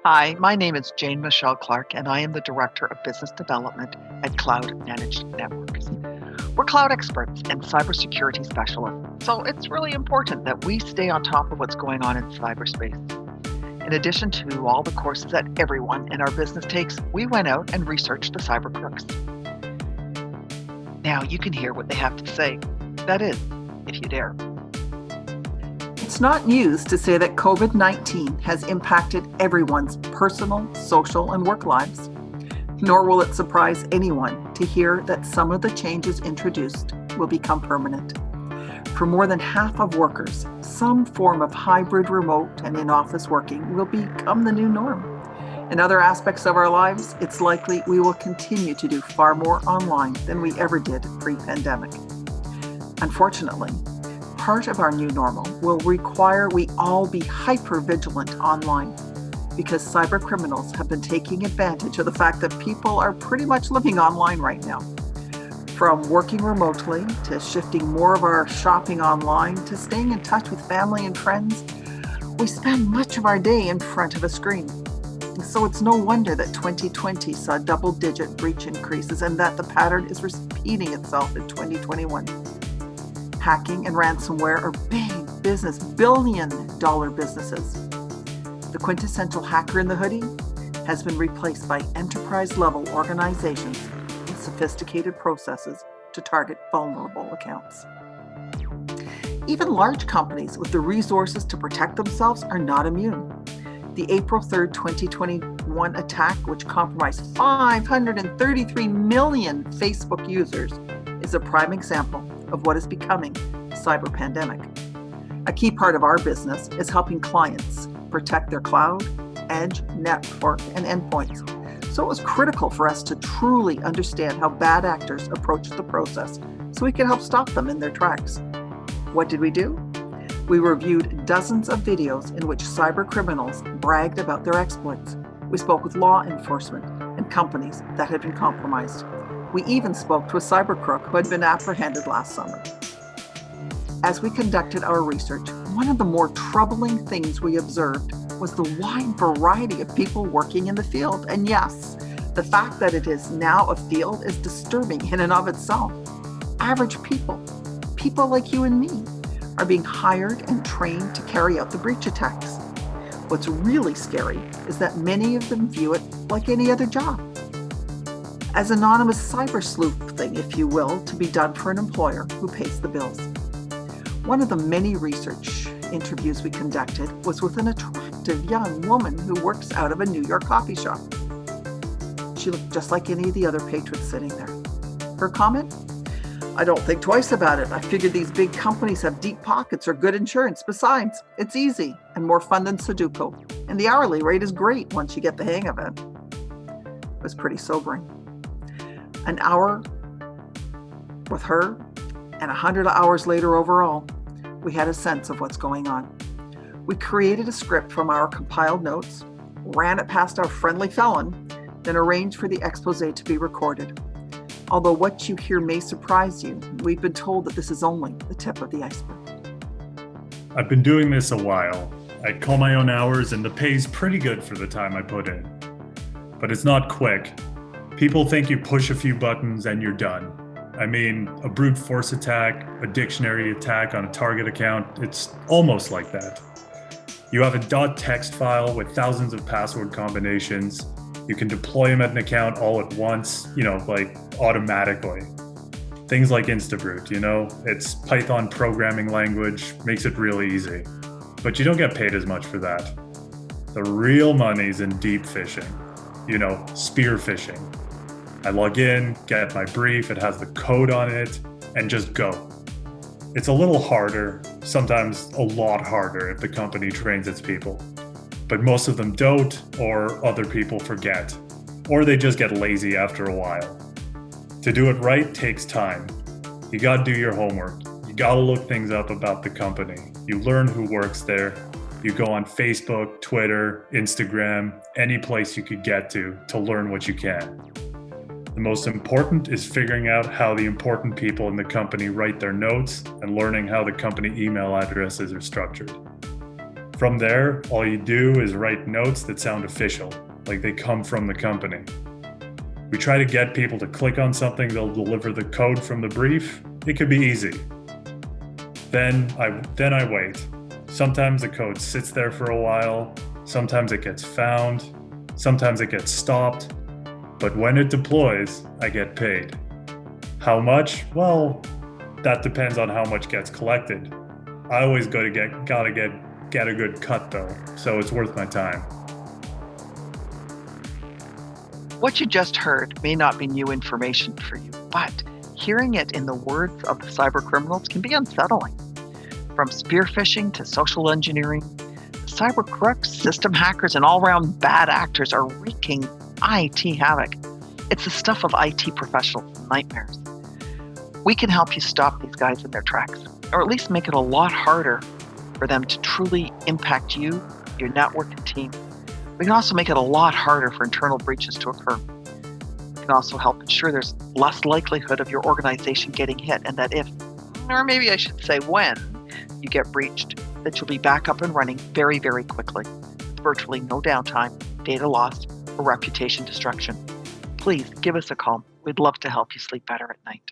Hi, my name is Jane Michelle Clark, and I am the Director of Business Development at Cloud Managed Networks. We're cloud experts and cybersecurity specialists, so it's really important that we stay on top of what's going on in cyberspace. In addition to all the courses that everyone in our business takes, we went out and researched the cybercrooks. Now you can hear what they have to say. That is, if you dare. It's not news to say that COVID-19 has impacted everyone's personal, social, and work lives. Nor will it surprise anyone to hear that some of the changes introduced will become permanent. For more than half of workers, some form of hybrid remote and in-office working will become the new norm. In other aspects of our lives, it's likely we will continue to do far more online than we ever did pre-pandemic. Unfortunately, part of our new normal will require we all be hyper-vigilant online because cybercriminals have been taking advantage of the fact that people are pretty much living online right now. From working remotely to shifting more of our shopping online to staying in touch with family and friends, we spend much of our day in front of a screen. So it's no wonder that 2020 saw double-digit breach increases and that the pattern is repeating itself in 2021. Hacking and ransomware are big business, billion-dollar businesses. The quintessential hacker in the hoodie has been replaced by enterprise-level organizations with sophisticated processes to target vulnerable accounts. Even large companies with the resources to protect themselves are not immune. The April 3rd, 2021 attack, which compromised 533 million Facebook users, is a prime example of what is becoming a cyber pandemic. A key part of our business is helping clients protect their cloud, edge, network, and endpoints. So it was critical for us to truly understand how bad actors approach the process so we can help stop them in their tracks. What did we do? We reviewed dozens of videos in which cyber criminals bragged about their exploits. We spoke with law enforcement and companies that had been compromised. We even spoke to a cybercrook who had been apprehended last summer. As we conducted our research, one of the more troubling things we observed was the wide variety of people working in the field. And yes, the fact that it is now a field is disturbing in and of itself. Average people like you and me, are being hired and trained to carry out the breach attacks. What's really scary is that many of them view it like any other job, as anonymous cyber sleuthing, if you will, to be done for an employer who pays the bills. One of the many research interviews we conducted was with an attractive young woman who works out of a New York coffee shop. She looked just like any of the other patrons sitting there. Her comment? "I don't think twice about it. I figured these big companies have deep pockets or good insurance. Besides, it's easy and more fun than Sudoku. And the hourly rate is great once you get the hang of it." It was pretty sobering. An hour with her and 100 hours later overall, we had a sense of what's going on. We created a script from our compiled notes, ran it past our friendly felon, then arranged for the expose to be recorded. Although what you hear may surprise you, we've been told that this is only the tip of the iceberg. I've been doing this a while. I call my own hours and the pay's pretty good for the time I put in. But it's not quick. People think you push a few buttons and you're done. I mean, a brute force attack, a dictionary attack on a target account, it's almost like that. You have a .txt file with thousands of password combinations. You can deploy them at an account all at once, like automatically. Things like Instabrute, it's Python programming language, makes it really easy. But you don't get paid as much for that. The real money's in deep phishing, spear phishing. I log in, get my brief, it has the code on it, and just go. It's a little harder, sometimes a lot harder if the company trains its people. But most of them don't, or other people forget, or they just get lazy after a while. To do it right takes time. You gotta do your homework. You gotta look things up about the company. You learn who works there. You go on Facebook, Twitter, Instagram, any place you could get to learn what you can. The most important is figuring out how the important people in the company write their notes and learning how the company email addresses are structured. From there, all you do is write notes that sound official, like they come from the company. We try to get people to click on something, they'll deliver the code from the brief. It could be easy. Then I wait. Sometimes the code sits there for a while, sometimes it gets found, sometimes it gets stopped, but when it deploys, I get paid. How much? Well, that depends on how much gets collected. I always gotta get a good cut though, so it's worth my time. What you just heard may not be new information for you, but hearing it in the words of the cybercriminals can be unsettling. From spear phishing to social engineering, the cybercrooks, system hackers, and all-around bad actors are wreaking IT havoc. It's the stuff of IT professionals' nightmares. We can help you stop these guys in their tracks, or at least make it a lot harder for them to truly impact you, your network, and team. We can also make it a lot harder for internal breaches to occur. We can also help ensure there's less likelihood of your organization getting hit, and that if, or maybe I should say when, you get breached, that you'll be back up and running very, very quickly, with virtually no downtime, data loss, or reputation destruction. Please give us a call. We'd love to help you sleep better at night.